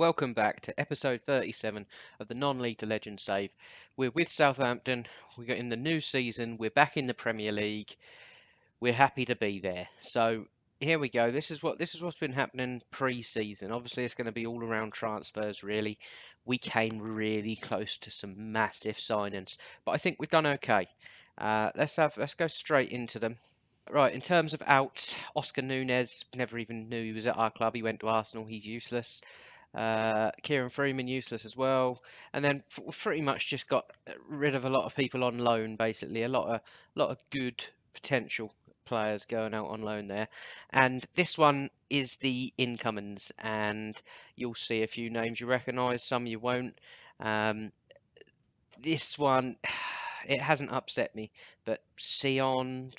Welcome back to episode 37 of the Non-League to Legend Save. We're with Southampton. We got in the new season. We're back in the Premier League. We're happy to be there. So here we go. This is what's been happening pre-season. Obviously, it's going to be all around transfers. Really, we came really close to some massive signings, but I think we've done okay. Let's go straight into them. Right, in terms of out, Oscar Nunez, never even knew he was at our club. He went to Arsenal. He's useless. Kieran Freeman useless as well, and then pretty much just got rid of a lot of people on loan. Basically, a lot of good potential players going out on loan there. And this one is the incomings, and you'll see a few names you recognise, some you won't. Um, this one, it hasn't upset me, but Sean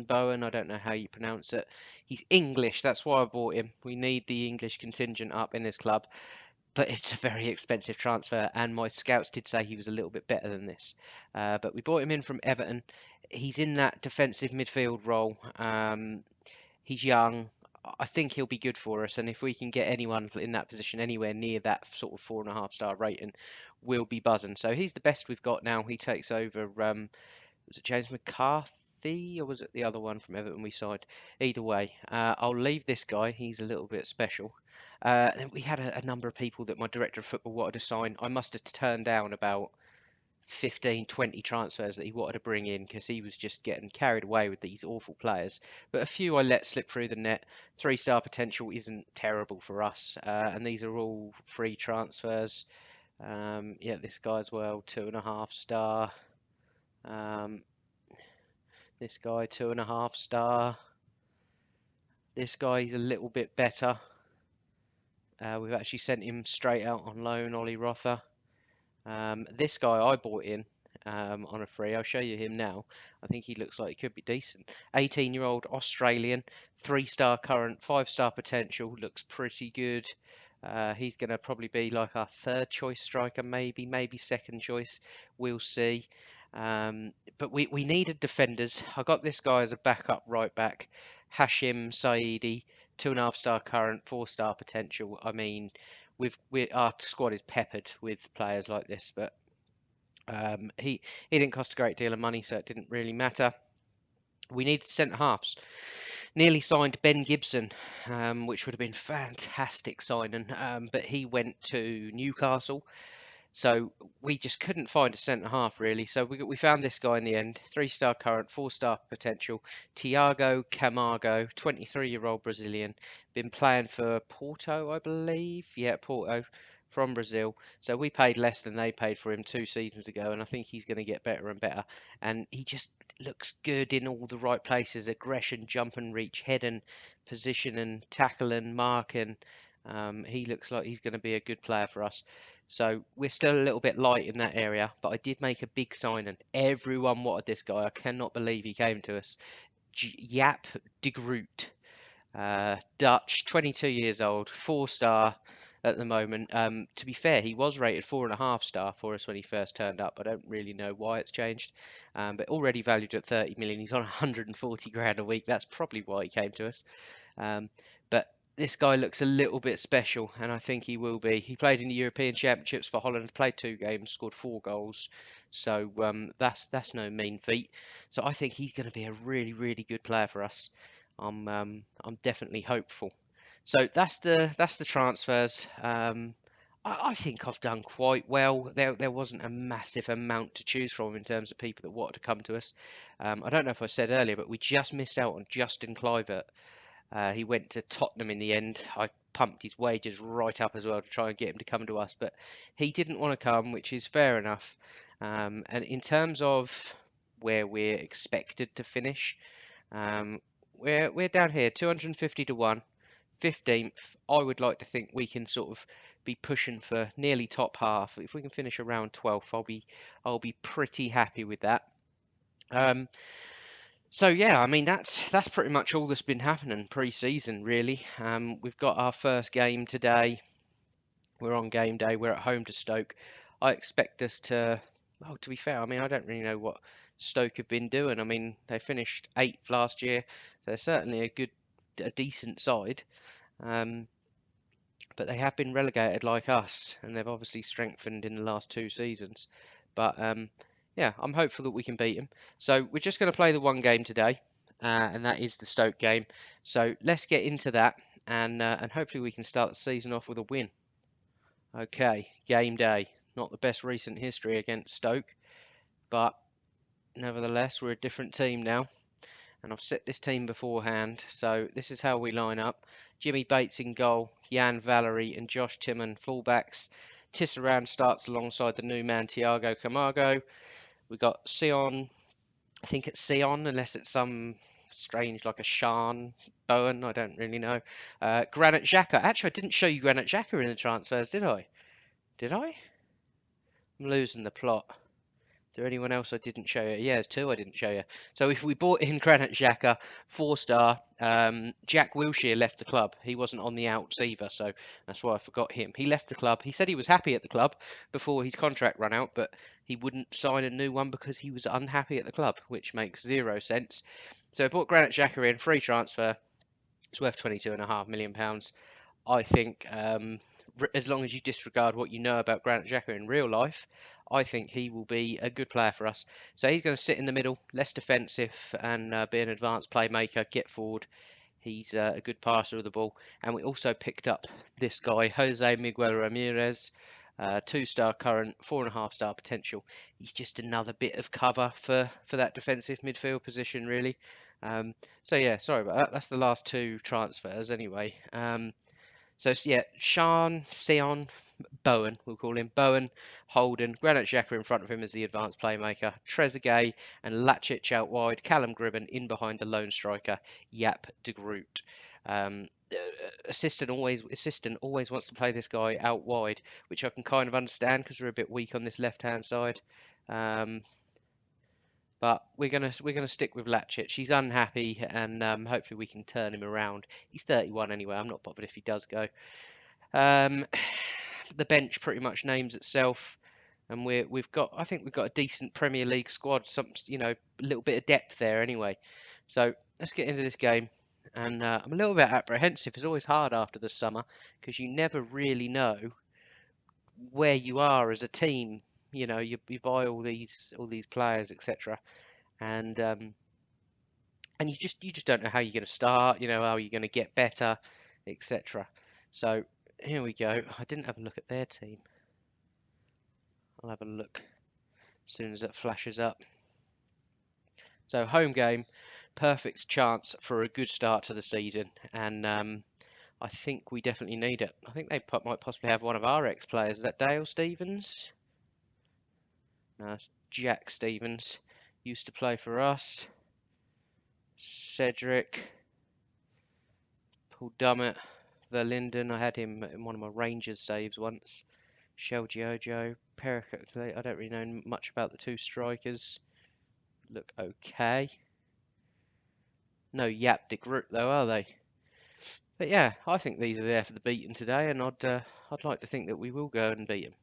Bowen, I don't know how you pronounce it. He's English, that's why I bought him. We need the English contingent up in this club, but it's a very expensive transfer, and my scouts did say he was a little bit better than this. But we bought him in from Everton. He's in that defensive midfield role. He's young. I think he'll be good for us, and if we can get anyone in that position anywhere near that sort of 4.5 star rating, we'll be buzzing. So he's the best we've got now. He takes over. Was it James McCarthy or was it the other one from Everton we signed? Either way, I'll leave this guy. He's a little bit special. Then we had a number of people that my director of football wanted to sign. I must have turned down about 15, 20 transfers that he wanted to bring in because he was just getting carried away with these awful players. But a few I let slip through the net. 3 star potential isn't terrible for us, and these are all free transfers. Yeah, this guy as well, 2.5 star. Um, this guy, 2.5 star. This guy, he's a little bit better. We've actually sent him straight out on loan, Ollie Rother. This guy I bought in on a free. I'll show you him now. I think he looks like he could be decent. 18-year-old Australian, 3 star current, 5 star potential. Looks pretty good. He's going to probably be like our third choice striker, maybe second choice. We'll see. But we needed defenders. I got this guy as a backup right back, Hashim Saidi, 2.5 star current, 4 star potential. I mean, our squad is peppered with players like this, but he didn't cost a great deal of money, so it didn't really matter. We needed centre halves. Nearly signed Ben Gibson, which would have been fantastic signing, but he went to Newcastle. So we just couldn't find a centre half really. So we found this guy in the end. 3 star current, 4 star potential. Tiago Camargo, 23-year-old Brazilian. Been playing for Porto, I believe. Yeah, Porto from Brazil. So we paid less than they paid for him 2 seasons ago, and I think he's going to get better and better. And he just looks good in all the right places. Aggression, jump and reach, head and position and tackle and mark. And he looks like he's going to be a good player for us. So we're still a little bit light in that area, but I did make a big signing. Everyone wanted this guy. I cannot believe he came to us. Jaap de Groot, Dutch, 22 years old, 4 star at the moment. To be fair, he was rated 4.5 star for us when he first turned up. I don't really know why it's changed, but already valued at 30 million. He's on 140 grand a week. That's probably why he came to us. But this guy looks a little bit special, and I think he will be. He played in the European Championships for Holland, played 2 games, scored 4 goals. So that's no mean feat. So I think he's going to be a really, really good player for us. I'm definitely hopeful. So that's the transfers. I think I've done quite well. There wasn't a massive amount to choose from in terms of people that wanted to come to us. I don't know if I said earlier, but we just missed out on Justin Kluivert. He went to Tottenham in the end. I pumped his wages right up as well to try and get him to come to us, but he didn't want to come, which is fair enough. And in terms of where we're expected to finish, we're down here, 250 to 1, 15th. I would like to think we can sort of be pushing for nearly top half. If we can finish around 12th, I'll be pretty happy with that. So yeah, I mean that's pretty much all that's been happening pre-season really. We've got our first game today. We're on game day. We're at home to Stoke. I expect us to. Well, to be fair, I mean I don't really know what Stoke have been doing. I mean they finished 8th last year, so they're certainly a decent side. Um, but they have been relegated like us, and they've obviously strengthened in the last 2 seasons. But yeah, I'm hopeful that we can beat them. So we're just going to play the one game today, and that is the Stoke game. So let's get into that, and hopefully we can start the season off with a win. Okay, game day. Not the best recent history against Stoke, but nevertheless we're a different team now. And I've set this team beforehand. So this is how we line up. Jimmy Bates in goal, Jan Valery and Josh Timon fullbacks. Tisserand starts alongside the new man Thiago Camargo. We got Sion, I think it's Sion, unless it's some strange like a Sean Bowen, I don't really know. Granit Xhaka. Actually, I didn't show you Granit Xhaka in the transfers, did I? Did I? I'm losing the plot. Is there anyone else I didn't show you? Yeah, there's two I didn't show you. So if we bought in Granit Xhaka, 4-star, Jack Wilshere left the club. He wasn't on the outs either, so that's why I forgot him. He left the club. He said he was happy at the club before his contract ran out, but he wouldn't sign a new one because he was unhappy at the club, which makes 0 sense. So I bought Granit Xhaka in, free transfer. It's worth £22.5 million. I think as long as you disregard what you know about Granit Xhaka in real life, I think he will be a good player for us. So he's going to sit in the middle, less defensive, and be an advanced playmaker, get forward. He's a good passer of the ball. And we also picked up this guy, Jose Miguel Ramirez, 2-star current, 4.5-star potential. He's just another bit of cover for that defensive midfield position, really. So yeah, sorry about that. That's the last two transfers anyway. So yeah, Sean, Sion, Bowen, we'll call him Bowen, Holden, Granit Xhaka in front of him as the advanced playmaker, Trezeguet and Lacic out wide, Callum Gribben in behind the lone striker, Jaap de Groot. Assistant always wants to play this guy out wide, which I can kind of understand because we're a bit weak on this left hand side. But we're gonna stick with Lacic. He's unhappy, and hopefully we can turn him around. He's 31 anyway. I'm not bothered if he does go. The bench pretty much names itself, and I think we've got a decent Premier League squad. A little bit of depth there anyway. So let's get into this game. And I'm a little bit apprehensive. It's always hard after the summer because you never really know where you are as a team. You buy all these players, etc. And you just don't know how you're going to start. How you're going to get better, etc. So here we go. I didn't have a look at their team. I'll have a look as soon as it flashes up. So home game, perfect chance for a good start to the season, and I think we definitely need it. I think they might possibly have one of our ex-players. Is that Dale Stevens? No, it's Jack Stevens. Used to play for us. Cedric. Paul Dummett. Verlinden. I had him in one of my Rangers saves once. Shell Jojo. Perica. I don't really know much about the two strikers. Look okay. No Jaap de Groot though, are they? But yeah, I think these are there for the beating today, and I'd like to think that we will go and beat them.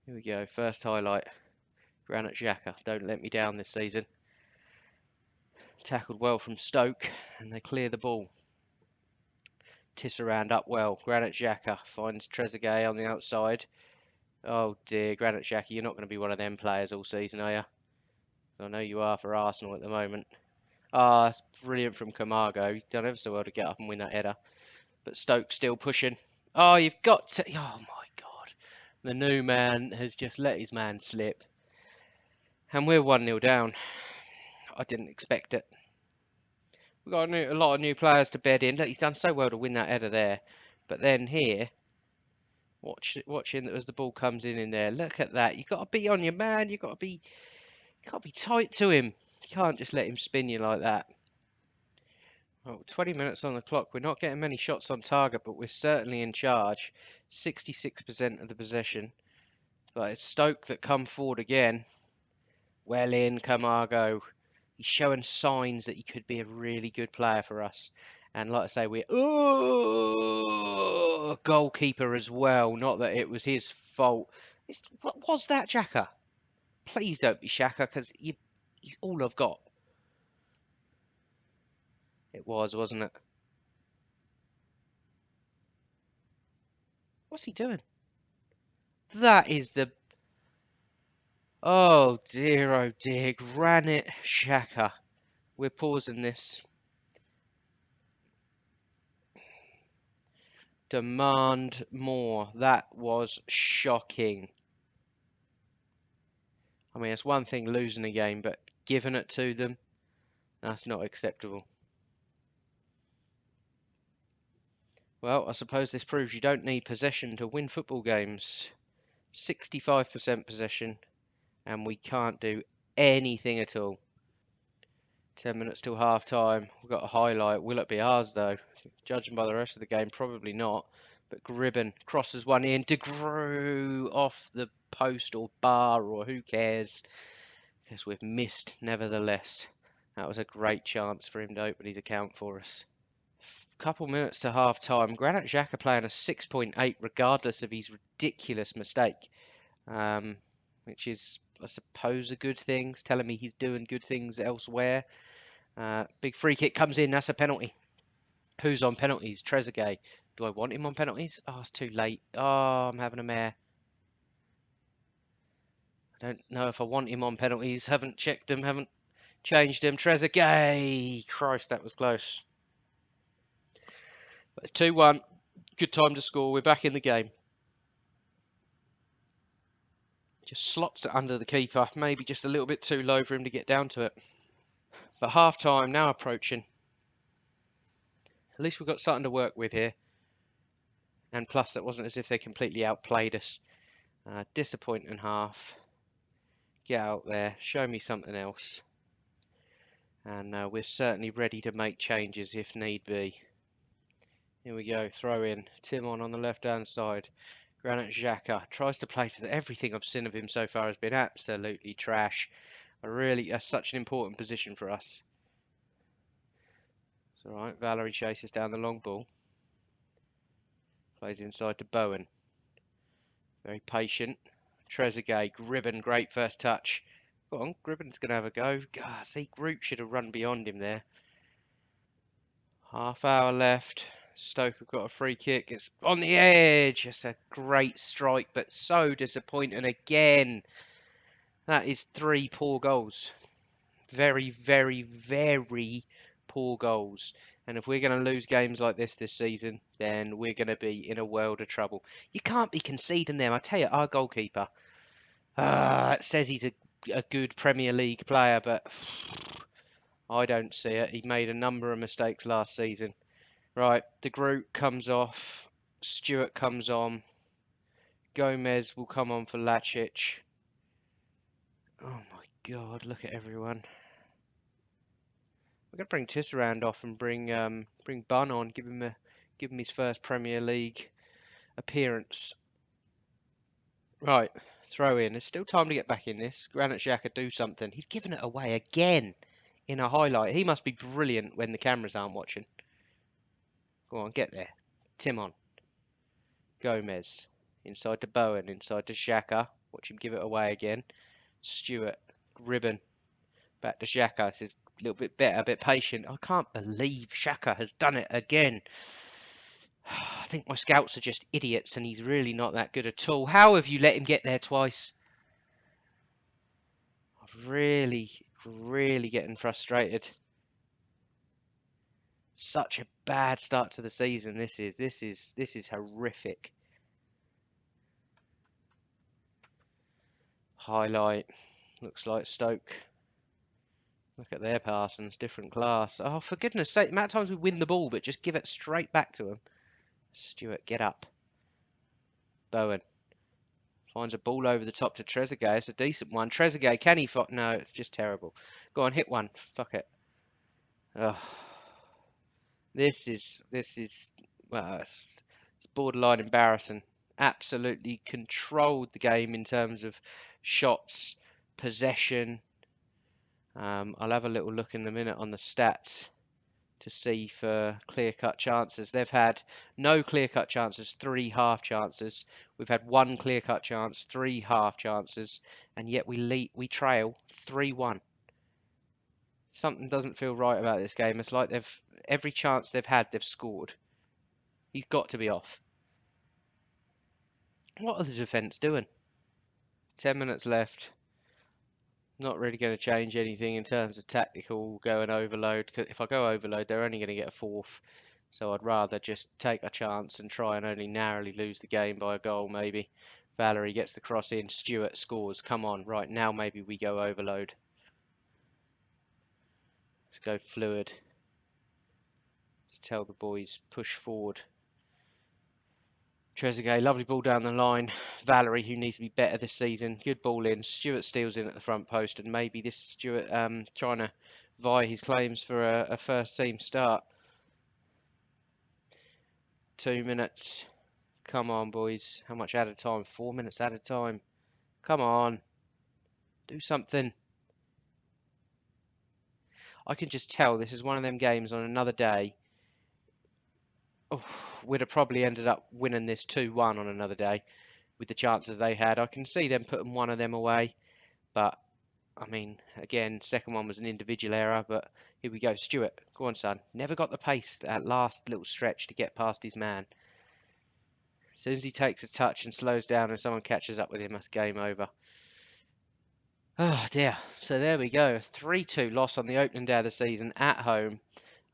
Here we go. First highlight. Granit Xhaka. Don't let me down this season. Tackled well from Stoke, and they clear the ball. Tisserand up well. Granit Xhaka finds Trezeguet on the outside. Oh dear, Granit Xhaka, you're not going to be one of them players all season, are you? I know you are for Arsenal at the moment. Ah, that's brilliant from Camargo. He's done ever so well to get up and win that header. But Stoke still pushing. Oh, you've got to... Oh my God. The new man has just let his man slip. And we're 1-0 down. I didn't expect it. We've got a lot of new players to bed in. Look, he's done so well to win that header there. But then here, watching as the ball comes in there. Look at that. You've got to be on your man. You got to be tight to him. You can't just let him spin you like that. Well, 20 minutes on the clock. We're not getting many shots on target, but we're certainly in charge. 66% of the possession. But it's Stoke that come forward again. Well in, Camargo. He's showing signs that he could be a really good player for us. And like I say, we're goalkeeper as well. Not that it was his fault. What was that, Xhaka? Please don't be Xhaka, because he's all I've got. It was, wasn't it? What's he doing? That is the... Oh dear, Granit Xhaka. We're pausing this. Demand more. That was shocking. I mean, it's one thing losing a game, but giving it to them, that's not acceptable. Well, I suppose this proves you don't need possession to win football games. 65% possession, and we can't do anything at all. 10 minutes till half time. We've got a highlight. Will it be ours, though? Judging by the rest of the game, probably not. But Gribben crosses one in. De Groo off the post or bar, or who cares? Because we've missed, nevertheless. That was a great chance for him to open his account for us. Couple minutes to half time. Granit Xhaka playing a 6.8 regardless of his ridiculous mistake. Which is, I suppose, a good thing. It's telling me he's doing good things elsewhere. Big free kick comes in. That's a penalty. Who's on penalties? Trezeguet. Do I want him on penalties? Oh, it's too late. Oh, I'm having a mare. I don't know if I want him on penalties. Haven't checked them. Haven't changed him. Trezeguet. Christ, that was close. But it's 2-1. Good time to score. We're back in the game. Just slots it under the keeper. Maybe just a little bit too low for him to get down to it. But half time now approaching. At least we've got something to work with here. And plus, it wasn't as if they completely outplayed us. Disappointing half. Get out there. Show me something else. And we're certainly ready to make changes if need be. Here we go. Throw in. Timon on the left-hand side. Granit Xhaka tries to play to everything I've seen of him so far has been absolutely trash. That's such an important position for us. It's all right. Valerie chases down the long ball. Plays inside to Bowen. Very patient. Trezeguet, Gribben, great first touch. Go on, Gribben's going to have a go. God, see, Group should have run beyond him there. Half hour left. Stoke have got a free kick. It's on the edge. It's a great strike, but so disappointing again. That is 3 poor goals. Very, very, very poor goals. And if we're going to lose games like this season, then we're going to be in a world of trouble. You can't be conceding them. I tell you, our goalkeeper, it says he's a good Premier League player, but I don't see it. He made a number of mistakes last season. Right, De Groot comes off. Stewart comes on. Gomez will come on for Lacic. Oh my God, look at everyone. We're going to bring Tisserand off and bring Bunn on, give him his first Premier League appearance. Right, throw in. There's still time to get back in this. Granit Xhaka, do something. He's given it away again in a highlight. He must be brilliant when the cameras aren't watching. Go on, get there. Timon. Gomez. Inside to Bowen. Inside to Xhaka. Watch him give it away again. Stewart. Gribben. Back to Xhaka. This is a little bit better, a bit patient. I can't believe Xhaka has done it again. I think my scouts are just idiots and he's really not that good at all. How have you let him get there twice? I'm really, really getting frustrated. Such a bad start to the season. This is horrific. Highlight. Looks like Stoke. Look at their passings, different class. Oh, for goodness sake, the amount of times we win the ball, but just give it straight back to him. Stewart, get up. Bowen. Finds a ball over the top to Trezeguet. It's a decent one. Trezeguet, can he... No, it's just terrible. Go on, hit one. Fuck it. Oh. This is... Well, it's borderline embarrassing. Absolutely controlled the game in terms of shots, possession. I'll have a little look in a minute on the stats to see for clear-cut chances. They've had no clear-cut chances, 3 half chances. We've had 1 clear-cut chance, 3 half chances, and yet we trail 3-1. Something doesn't feel right about this game. It's like every chance they've had, they've scored. He's got to be off. What are the defence doing? 10 minutes left. Not really going to change anything in terms of tactical going overload. 'Cause if I go overload, they're only going to get a fourth. So I'd rather just take a chance and try and only narrowly lose the game by a goal, maybe. Valerie gets the cross in. Stewart scores. Come on, right now maybe we go overload. Let's go fluid. Let's tell the boys push forward. Trezeguet, lovely ball down the line. Valerie, who needs to be better this season. Good ball in. Stewart steals in at the front post, and maybe this Stewart trying to vie his claims for a first team start. 2 minutes. Come on, boys. How much added time? 4 minutes added time. Come on. Do something. I can just tell this is one of them games on another day. Oh, we'd have probably ended up winning this 2-1 on another day with the chances they had. I can see them putting one of them away, but I mean, again, second one was an individual error, but here we go. Stewart, go on, son. Never got the pace, that last little stretch to get past his man. As soon as he takes a touch and slows down and someone catches up with him, that's game over. Oh dear. So there we go. A 3-2 loss on the opening day of the season at home.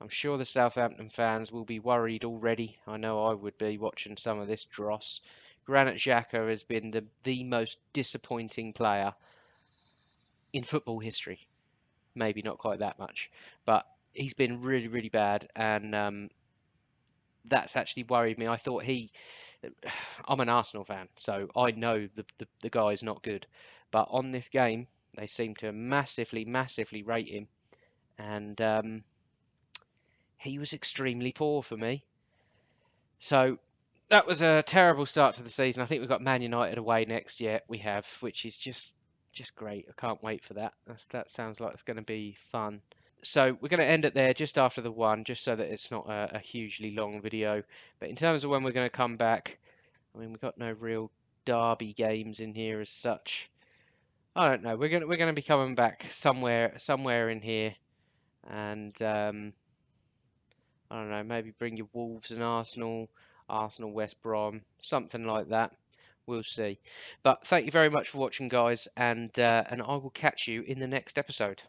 I'm sure the Southampton fans will be worried already. I know I would be watching some of this dross. Granit Xhaka has been the most disappointing player in football history. Maybe not quite that much, but he's been really, really bad, and that's actually worried me. I thought I'm an Arsenal fan, so I know the guy's not good, but on this game, they seem to massively, massively rate him, and he was extremely poor for me. So that was a terrible start to the season. I think we've got Man United away next year. We have, which is just great. I can't wait for that. That sounds like it's going to be fun. So we're going to end it there just after the one, just so that it's not a hugely long video. But in terms of when we're going to come back, I mean, we've got no real derby games in here as such. I don't know. We're going to be coming back somewhere in here, and I don't know. Maybe bring your Wolves and Arsenal West Brom, something like that. We'll see. But thank you very much for watching, guys, and I will catch you in the next episode.